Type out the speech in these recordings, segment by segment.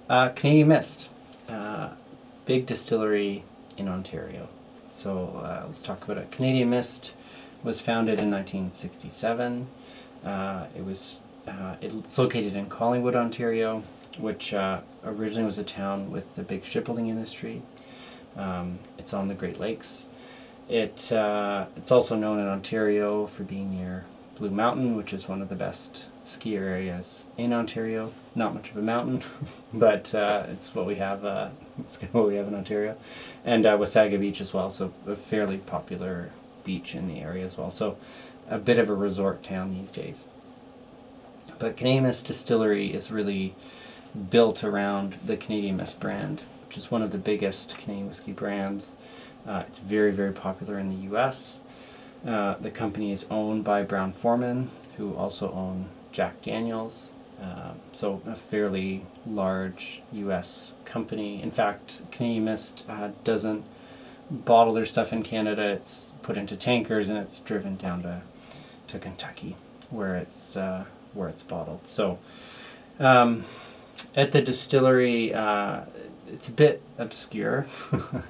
Canadian Mist, big distillery in Ontario. So let's talk about it. Canadian Mist was founded in 1967. It's located in Collingwood, Ontario, which originally was a town with a big shipbuilding industry. It's on the Great Lakes. It's also known in Ontario for being near Blue Mountain, which is one of the best ski areas in Ontario. Not much of a mountain, but it's what we have. It's what we have in Ontario, and Wasaga Beach as well. So a fairly popular beach in the area as well. So a bit of a resort town these days. But Canadian Mist Distillery is really built around the Canadian Mist brand, which is one of the biggest Canadian whiskey brands. It's very, very popular in the U.S. The company is owned by Brown-Forman, who also own Jack Daniels. So a fairly large U.S. company. In fact, Canadian Mist doesn't bottle their stuff in Canada. It's put into tankers and it's driven down to Kentucky, where it's bottled. So at the distillery, it's a bit obscure.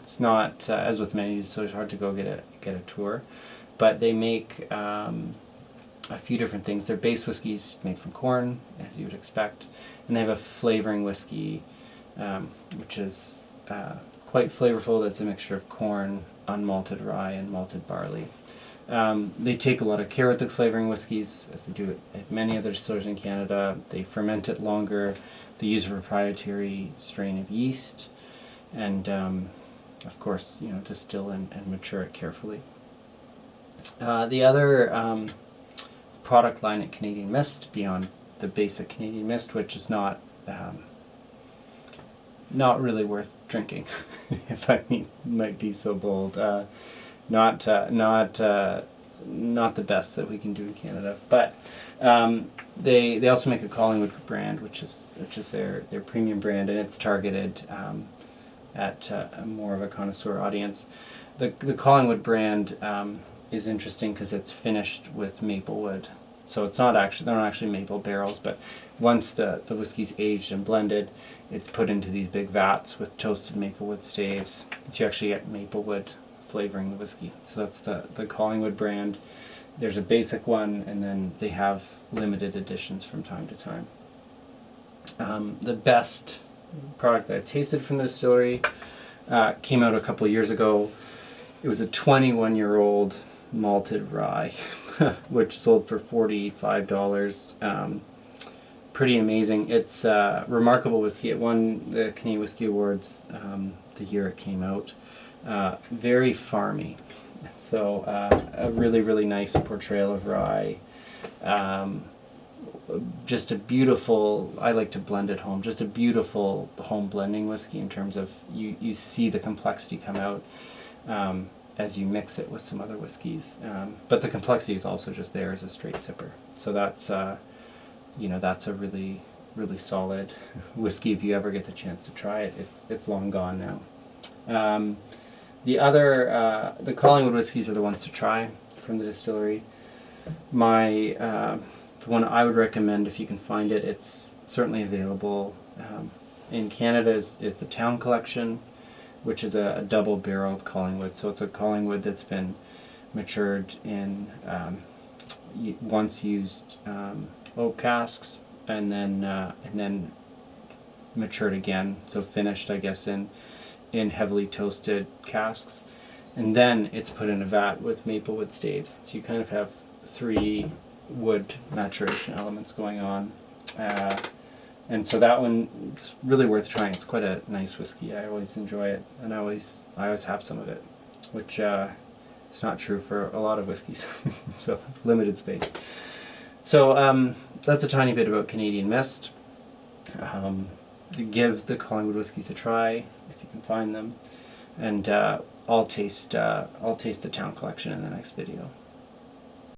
It's not, as with many, so it's hard to go get a tour. But they make a few different things. Their base whiskey's made from corn, as you would expect, and they have a flavoring whiskey, which is quite flavorful. That's a mixture of corn, unmalted rye, and malted barley. They take a lot of care with the flavoring whiskeys, as they do at many other distillers in Canada. They ferment it longer. They use a proprietary strain of yeast, and of course, distill and mature it carefully. The other product line at Canadian Mist, beyond the basic Canadian Mist, which is not really worth drinking, if I might be so bold. Not the best that we can do in Canada, but they also make a Collingwood Brand, which is their premium brand, and it's targeted at more of a connoisseur audience. The Collingwood Brand is interesting because it's finished with maple wood, so they're not actually maple barrels, but once the whiskey's aged and blended, it's put into these big vats with toasted maple wood staves, so you actually get maple wood flavoring the whiskey. So that's the Collingwood Brand. There's a basic one, and then they have limited editions from time to time. The best product that I've tasted from the distillery came out a couple of years ago. It was a 21-year-old malted rye, which sold for $45. Pretty amazing. It's remarkable whiskey. It won the Canadian Whiskey Awards the year it came out. Very farmy, so a really, really nice portrayal of rye. Just a beautiful, I like to blend at home, just a beautiful home blending whiskey in terms of you see the complexity come out as you mix it with some other whiskeys. But the complexity is also just there as a straight sipper. So that's a really, really solid whiskey if you ever get the chance to try it. It's long gone now. The Collingwood Whiskeys are the ones to try from the distillery. The one I would recommend, if you can find it, it's certainly available in Canada, is the Town Collection, which is a double-barreled Collingwood. So it's a Collingwood that's been matured in once used oak casks, and then matured again. So finished, I guess, in heavily toasted casks, and then it's put in a vat with maple wood staves. So you kind of have 3 wood maturation elements going on, and so that one's really worth trying. It's quite a nice whiskey. I always enjoy it, and I always have some of it, which is not true for a lot of whiskeys. So limited space. So that's a tiny bit about Canadian Mist. Give the Collingwood Whiskeys a try if you can find them, and I'll taste the Town Collection in the next video.